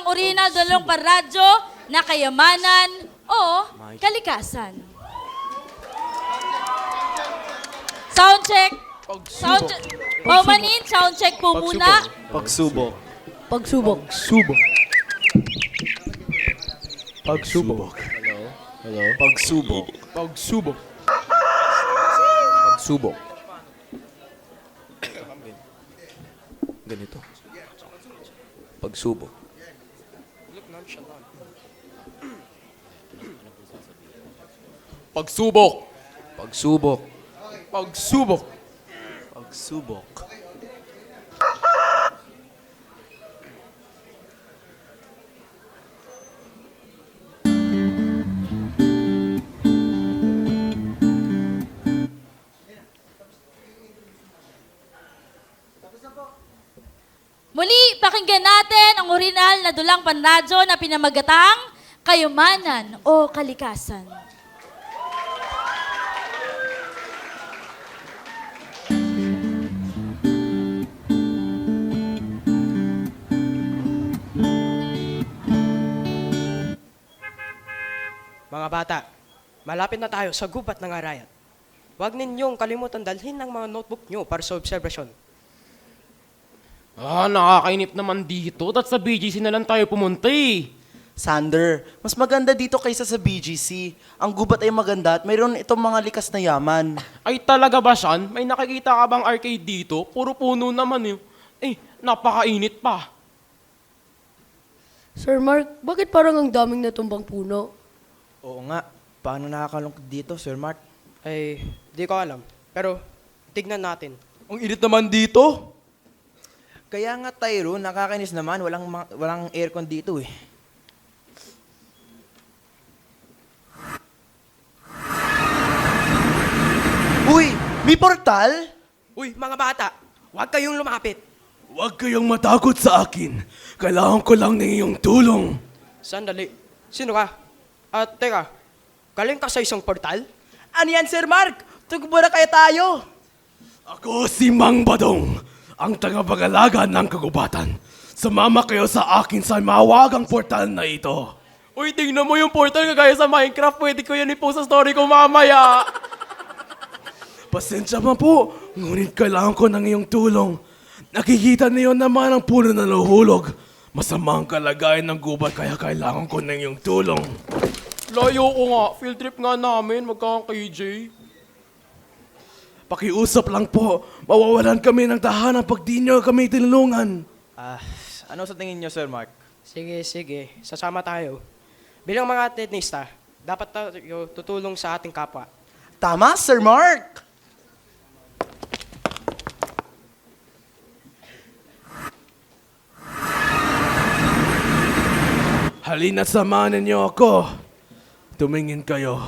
ang original dalawang paradyo na kayamanan o kalikasan? Sound check. Sound check. Paumanin, sound check po muna. Pagsubok. Pagsubok. Subok. Pagsubok. Hello? Pagsubok. Pagsubok. Pagsubok. Ganito. Pagsubok. Pagsubok. Pagsubok. Pagsubok. Pagsubok. Muli, pakinggan natin ang original na dulang panradyo na pinamagatang kayamanan o kalikasan. Mga bata, malapit na tayo sa gubat ng Arayat. Huwag ninyong kalimutan dalhin ang mga notebook nyo para sa observation. Nakakainip naman dito. At sa BGC na lang tayo pumunta eh. Sander, mas maganda dito kaysa sa BGC. Ang gubat ay maganda at mayroon itong mga likas na yaman. Ay talaga ba, Sean? May nakikita ka bang arcade dito? Puro puno naman eh. Napakainit pa. Sir Mark, bakit parang ang daming natumbang puno? Oo nga. Paano nakakalungkot dito, Sir Mark? Ay, di ko alam. Pero, tignan natin. Ang init naman dito. Kaya nga, Tyro, nakakainis naman. Walang aircon dito eh. Uy! May portal? Uy, mga bata, huwag kayong lumapit. Huwag kayong matakot sa akin. Kailangan ko lang ng iyong tulong. Sandali, sino ka? At teka, galing ka sa isang portal? Ano yan, Sir Mark? Tugbo na kaya tayo. Ako si Mang Badong, ang tagapag-alaga ng kagubatan. Sumama kayo sa akin sa mawagang portal na ito. Uy, tingnan mo yung portal kagaya sa Minecraft. Pwede ko yan i-post sa story ko mamaya. Pasensya man po, ngunit kailangan ko ng iyong tulong. Nakikita niyo naman ang puno na nahuhulog. Masama ang kalagayan ng gubat kaya kailangan ko ng iyong tulong. Layo ko nga. Field trip nga namin. Magkakang KJ. Pakiusap lang po, mawawalan kami ng tahanan pag di niyo kami tinulungan. Ano sa tingin niyo, Sir Mark? Sige, sasama tayo. Bilang mga tenista, dapat tayo tutulong sa ating kapwa. Tama, Sir Mark! Halina't samahan ninyo ako. Tumingin kayo.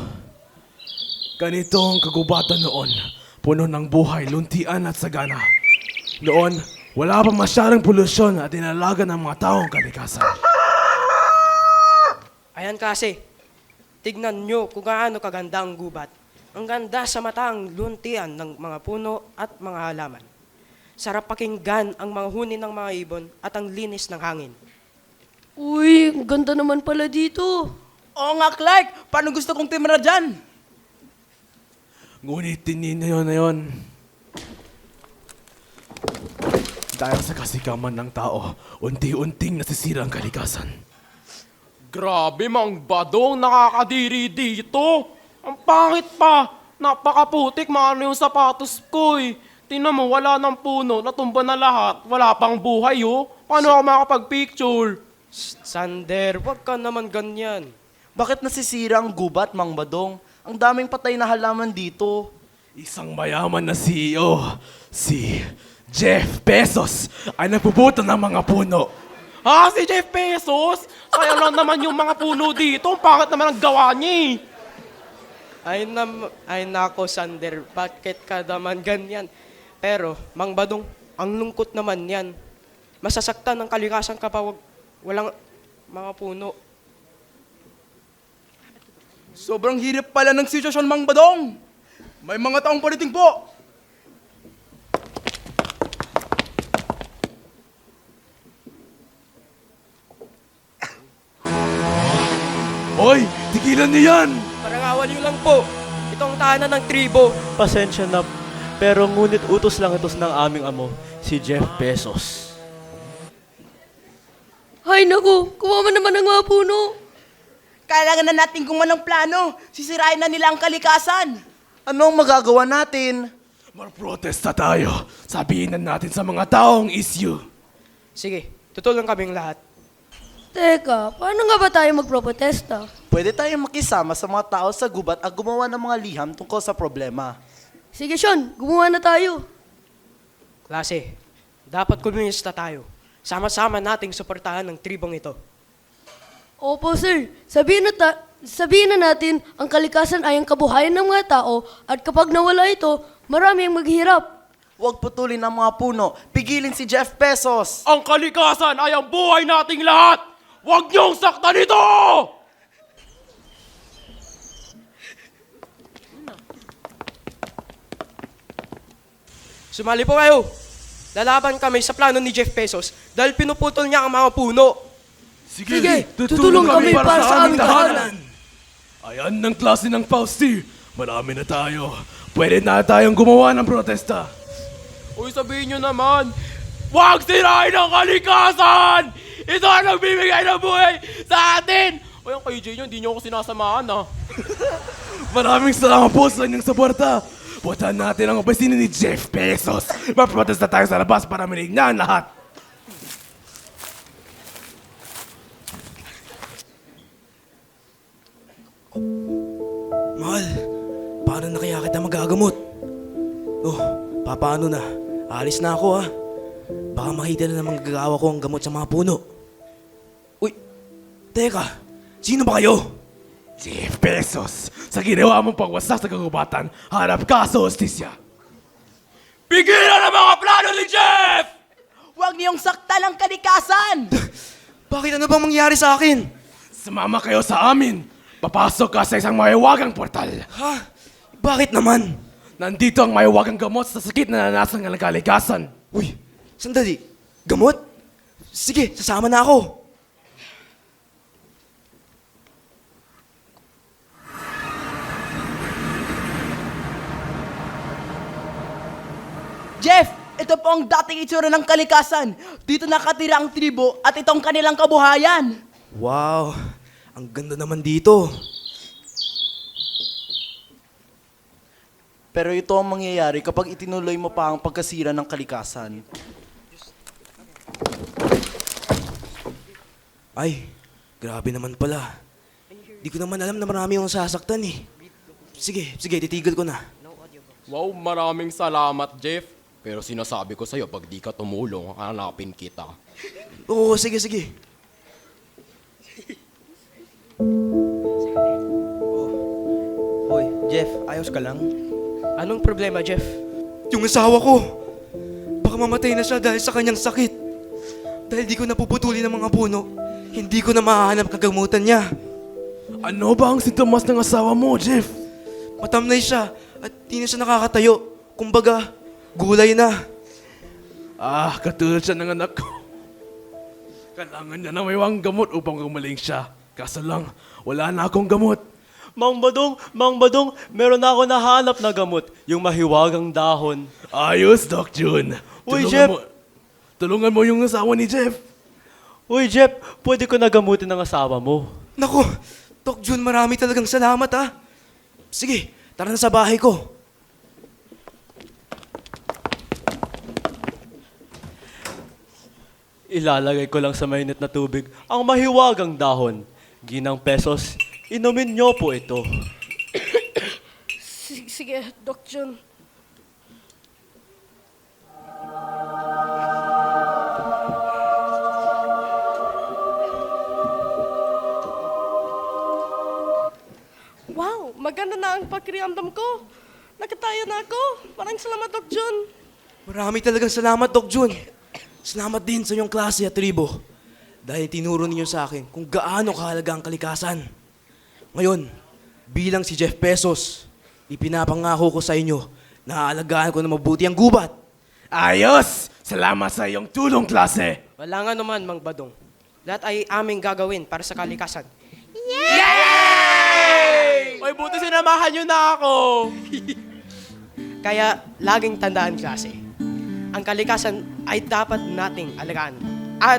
Ganito ang kagubatan noon. Puno ng buhay, luntian at sagana. Noon, wala pa masyadong polusyon at inalaga ng mga taong kalikasan. Ayan kasi, tignan nyo kung gaano kaganda ang gubat. Ang ganda sa mata ang luntian ng mga puno at mga halaman. Sarap pakinggan ang mga huni ng mga ibon at ang linis ng hangin. Uy, ang ganda naman pala dito. Oo nga, Clark! Paano gusto kong timra dyan? Ngunit tinin na yun. Dahil sa kasikaman ng tao, unti-unting nasisira ang kalikasan. Grabe, Mang Badong. Nakakadiri dito. Ang pangit pa. Napakaputik. Maano yung sapatos ko eh. Tingnan mo, wala ng puno. Natumba na lahat. Wala pang buhay oh. Paano ako makapag-picture? Sander, wag ka naman ganyan. Bakit nasisira ang gubat, Mang Badong? Ang daming patay na halaman dito. Isang mayaman na CEO, si Jeff Bezos, ay nagpuputo ng mga puno. Si Jeff Bezos? Sayang lang naman yung mga puno dito. Ang pangit naman ang gawa niya eh. Ay nako, Sander, bakit ka naman ganyan? Pero, Mang Badong, ang lungkot naman yan. Masasaktan ng kalikasan kapag walang mga puno. Sobrang hirap pala ng sitwasyon, Mang Badong. May mga taong paliting po. Hoy, tigilan niyo yan! Parangawal yun lang po. Itong tahanan ng tribo. Pasensya na, pero ngunit utos lang ito ng aming amo, si Jeff Bezos. Ay naku, kumaman naman ang mga puno. Kailangan na natin gumawa ng plano. Sisirain na nila ang kalikasan. Ano ang magagawa natin? Magprotesta tayo. Sabihin na natin sa mga taong issue. Sige, tutulong kaming lahat. Teka, paano nga ba tayo magpropotesta? Pwede tayong makisama sa mga tao sa gubat at gumawa ng mga liham tungkol sa problema. Sige Sean, gumawa na tayo. Klase, dapat komunista tayo. Sama-sama nating suportahan ng tribong ito. Opo sir, sabihin na natin ang kalikasan ay ang kabuhayan ng mga tao at kapag nawala ito, marami ang maghihirap. Huwag putulin ang mga puno. Pigilin si Jeff Bezos. Ang kalikasan ay ang buhay nating lahat! Huwag niyong saktan ito! Sumali po kayo. Lalaban kami sa plano ni Jeff Bezos dahil pinuputol niya ang mga puno. Sige, tutulong kami para sa aming tahanan. Ayan ng klase ng Fausti. Marami na tayo. Pwede na tayong gumawa ng protesta. Uy, sabihin nyo naman, huwag sirain ang kalikasan! Ito ang nagbibigay ng buhay sa atin! O yung kay Jay nyo, hindi nyo ako sinasamahan ah. Maraming salamat po sa inyong suporta. Puntahan natin ang opisina ni Jeff Bezos. Magprotesta tayo sa labas para marinig niya ang lahat. Mahal, paano na kaya kita magagamot? Oh, papaano na? Alis na ako ah. Baka makita na ng mga gagawa ko ang gamot sa mga puno. Uy, teka, sino ba kayo? Jeff Bezos, sa ginawa mong pagwasak sa kagubatan, harap ka sa hostisya. Pigilan ang mga plano ni Jeff! Huwag niyong saktan ang kalikasan. Bakit ano bang mangyari sa akin? Sumama kayo sa amin. Papasok ka sa isang mahiwagang portal. Ha? Bakit naman? Nandito ang mahiwagang gamot sa sakit na nanasan ng kalikasan. Uy, sandali. Gamot? Sige, sasama na ako. Jeff, ito po ang dating itsura ng kalikasan. Dito nakatira ang tribo at itong kanilang kabuhayan. Wow, ang ganda naman dito. Pero ito ang mangyayari kapag itinuloy mo pa ang pagkasira ng kalikasan. Ay, grabe naman pala. Di ko naman alam na marami yung sasaktan eh. Sige, titigil ko na. Wow, maraming salamat, Jeff. Pero sinasabi ko sa'yo, pag di ka tumulong, hanapin kita. Oo, sige. Hoy, Jeff, ayos ka lang? Anong problema, Jeff? Yung asawa ko, baka mamatay na siya dahil sa kanyang sakit. Dahil di ko napuputuli ng mga puno, hindi ko na mahahanap kagamutan niya. Ano ba ang sintomas ng asawa mo, Jeff? Matamnay siya at di na siya nakakatayo. Kumbaga, gulay na. Ah, katulad siya ng anak ko. Kailangan niya na may gamot upang gumaling siya. Kaso lang, wala na akong gamot. Mang Badong, meron na ako nahanap na gamot, yung mahiwagang dahon. Ayos, Doc June. Uy, Jeff! Tulungan mo yung asawa ni Jeff. Uy, Jeff, pwede ko na gamutin ang asawa mo. Nako, Doc Jun, marami talagang salamat ah. Sige, tara na sa bahay ko. Ilalagay ko lang sa mainit na tubig ang mahiwagang dahon. Ginang Pesos, inumin niyo po ito. Sige, Doc John. Wow, maganda na ang pakiramdam ko. Nakataya na ako. Maraming salamat, Doc John. Marami talagang salamat, Doc Jun. Salamat din sa iyong klase at tribo. Dahil tinuro ninyo sa akin kung gaano kahalaga ang kalikasan. Ngayon, bilang si Jeff Bezos, ipinapangako ko sa inyo na aalagaan ko na mabuti ang gubat. Ayos! Salamat sa iyong tulong, klase. Wala nga naman, Mang Badong. Lahat ay aming gagawin para sa kalikasan. Yay! sinamahan nyo na ako. Kaya laging tandaan klase, ang kalikasan ay dapat nating alagaan. At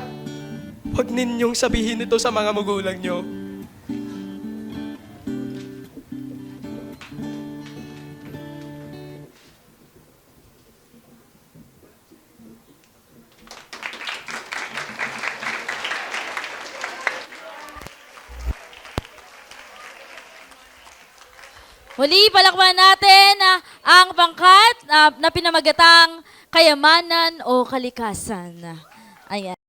huwag ninyong sabihin ito sa mga magulang nyo. Muli, palakpakan natin ang pangkat na pinamagatang kayamanan o kalikasan. Ayan.